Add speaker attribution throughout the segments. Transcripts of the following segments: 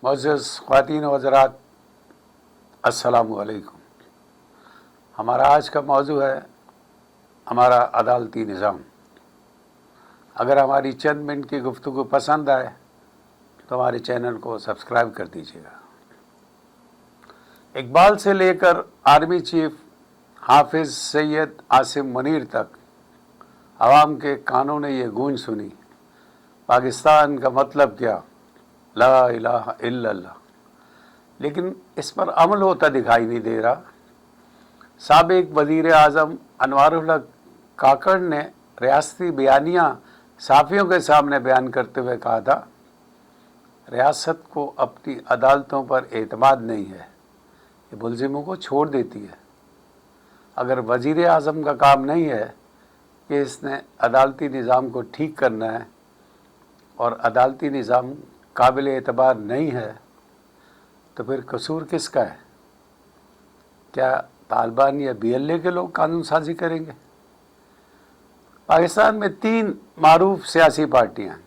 Speaker 1: معزز خواتین و حضرات، السلام علیکم۔ ہمارا آج کا موضوع ہے ہمارا عدالتی نظام۔ اگر ہماری چند منٹ کی گفتگو پسند آئے تو ہمارے چینل کو سبسکرائب کر دیجیے گا۔ اقبال سے لے کر آرمی چیف حافظ سید عاصم منیر تک عوام کے کانوں نے یہ گونج سنی، پاکستان کا مطلب کیا، لا الہ الا اللہ، لیکن اس پر عمل ہوتا دکھائی نہیں دے رہا۔ سابق وزیر اعظم انوار الحق کاکڑ نے ریاستی بیانیہ صحافیوں کے سامنے بیان کرتے ہوئے کہا تھا، ریاست کو اپنی عدالتوں پر اعتماد نہیں ہے، یہ ملزموں کو چھوڑ دیتی ہے۔ اگر وزیر اعظم کا کام نہیں ہے کہ اس نے عدالتی نظام کو ٹھیک کرنا ہے اور عدالتی نظام قابل اعتبار نہیں ہے تو پھر قصور کس کا ہے؟ کیا طالبان یا BLA کے لوگ قانون سازی کریں گے؟ پاکستان میں 3 معروف سیاسی پارٹیاں ہیں۔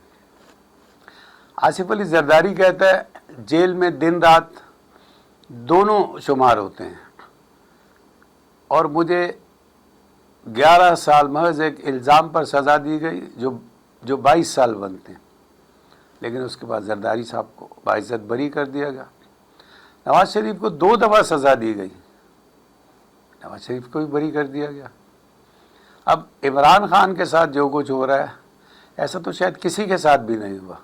Speaker 1: آصف علی زرداری کہتا ہے جیل میں دن رات دونوں شمار ہوتے ہیں، اور مجھے 11 سال محض ایک الزام پر سزا دی گئی جو 22 سال بنتے ہیں، لیکن اس کے بعد زرداری صاحب کو باعزت بری کر دیا گیا۔ نواز شریف کو 2 دفعہ سزا دی گئی، نواز شریف کو بھی بری کر دیا گیا۔ اب عمران خان کے ساتھ جو کچھ ہو رہا ہے ایسا تو شاید کسی کے ساتھ بھی نہیں ہوا۔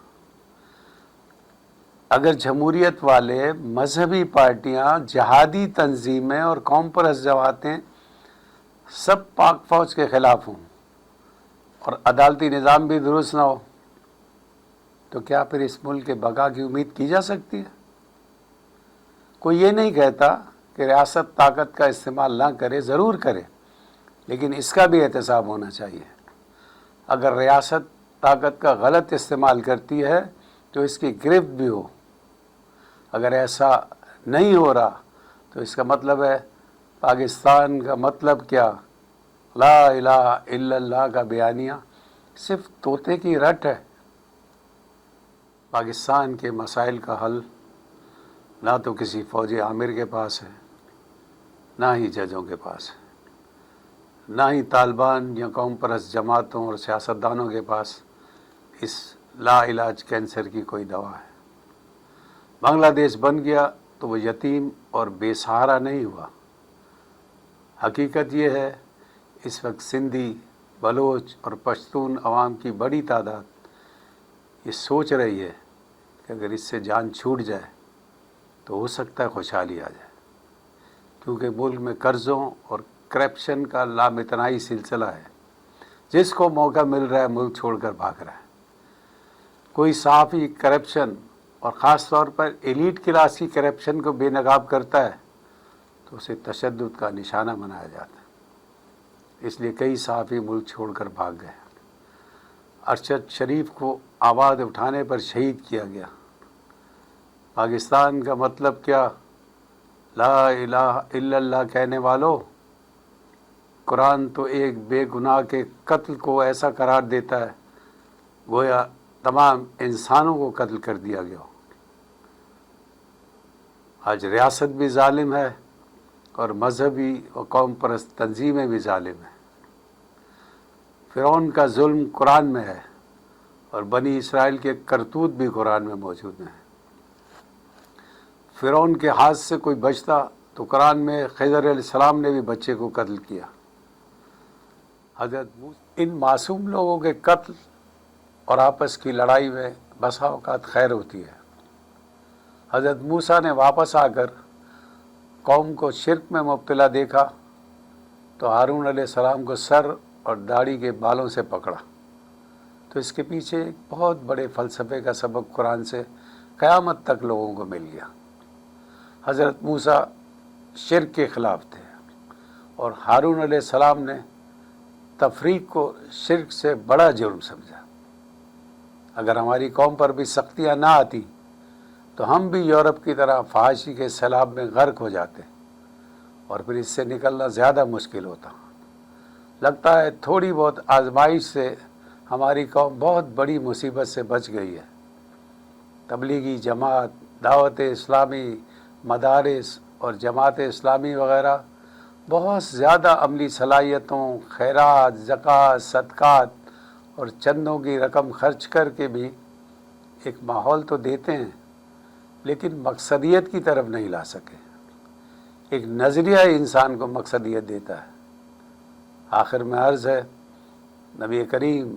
Speaker 1: اگر جمہوریت والے مذہبی پارٹیاں، جہادی تنظیمیں اور قوم پرست جماعتیں سب پاک فوج کے خلاف ہوں اور عدالتی نظام بھی درست نہ ہو تو کیا پھر اس ملک کے بقا کی امید کی جا سکتی ہے؟ کوئی یہ نہیں کہتا کہ ریاست طاقت کا استعمال نہ کرے، ضرور کرے، لیکن اس کا بھی احتساب ہونا چاہیے۔ اگر ریاست طاقت کا غلط استعمال کرتی ہے تو اس کی گرفت بھی ہو۔ اگر ایسا نہیں ہو رہا تو اس کا مطلب ہے پاکستان کا مطلب کیا، لا الہ الا اللہ کا بیانیہ صرف طوطے کی رٹ ہے۔ پاکستان کے مسائل کا حل نہ تو کسی فوجی عامر کے پاس ہے، نہ ہی ججوں کے پاس ہے، نہ ہی طالبان یا قوم پرست جماعتوں اور سیاستدانوں کے پاس اس لا علاج کینسر کی کوئی دوا ہے۔ بنگلہ دیش بن گیا تو وہ یتیم اور بے سہارا نہیں ہوا۔ حقیقت یہ ہے اس وقت سندھی، بلوچ اور پشتون عوام کی بڑی تعداد یہ سوچ رہی ہے کہ اگر اس سے جان چھوٹ جائے تو ہو سکتا ہے خوشحالی آ جائے، کیونکہ ملک میں قرضوں اور کرپشن کا لامتناہی سلسلہ ہے۔ جس کو موقع مل رہا ہے ملک چھوڑ کر بھاگ رہا ہے۔ کوئی صحافی کرپشن اور خاص طور پر ایلیٹ کلاس کی کرپشن کو بے نقاب کرتا ہے تو اسے تشدد کا نشانہ بنایا جاتا ہے۔ اس لیے کئی صحافی ملک چھوڑ کر بھاگ گئے۔ ارشد شریف کو آواز اٹھانے پر شہید کیا گیا۔ پاکستان کا مطلب کیا، لا الہ الا اللہ کہنے والوں، قرآن تو ایک بے گناہ کے قتل کو ایسا قرار دیتا ہے گویا تمام انسانوں کو قتل کر دیا گیا ہو۔ آج ریاست بھی ظالم ہے اور مذہبی و قوم پرست تنظیمیں بھی ظالم ہیں۔ فرعون کا ظلم قرآن میں ہے اور بنی اسرائیل کے کرتوت بھی قرآن میں موجود ہیں۔ فرعون کے ہاتھ سے کوئی بچتا تو قرآن میں خضر علیہ السلام نے بھی بچے کو قتل کیا۔ ان معصوم لوگوں کے قتل اور آپس کی لڑائی میں بسا اوقات خیر ہوتی ہے۔ حضرت موسیٰ نے واپس آ کر قوم کو شرک میں مبتلا دیکھا تو ہارون علیہ السلام کو سر اور داڑھی کے بالوں سے پکڑا۔ تو اس کے پیچھے ایک بہت بڑے فلسفے کا سبق قرآن سے قیامت تک لوگوں کو مل گیا۔ حضرت موسیٰ شرک کے خلاف تھے اور ہارون علیہ السلام نے تفریق کو شرک سے بڑا جرم سمجھا۔ اگر ہماری قوم پر بھی سختیاں نہ آتی تو ہم بھی یورپ کی طرح فحاشی کے سیلاب میں غرق ہو جاتے اور پھر اس سے نکلنا زیادہ مشکل ہوتا۔ لگتا ہے تھوڑی بہت آزمائش سے ہماری قوم بہت بڑی مصیبت سے بچ گئی ہے۔ تبلیغی جماعت، دعوت اسلامی، مدارس اور جماعت اسلامی وغیرہ بہت زیادہ عملی صلاحیتوں، خیرات، زکوٰۃ، صدقات اور چندوں کی رقم خرچ کر کے بھی ایک ماحول تو دیتے ہیں، لیکن مقصدیت کی طرف نہیں لا سکے۔ ایک نظریہ انسان کو مقصدیت دیتا ہے۔ آخر میں عرض ہے، نبی کریم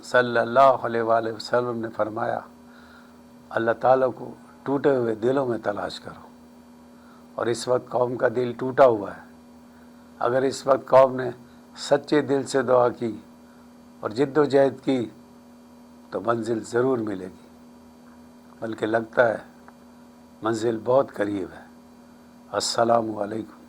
Speaker 1: صلی اللہ علیہ وآلہ وسلم نے فرمایا، اللہ تعالیٰ کو ٹوٹے ہوئے دلوں میں تلاش کرو، اور اس وقت قوم کا دل ٹوٹا ہوا ہے۔ اگر اس وقت قوم نے سچے دل سے دعا کی اور جد و جہد کی تو منزل ضرور ملے گی، بلکہ لگتا ہے منزل بہت قریب ہے۔ السلام علیکم۔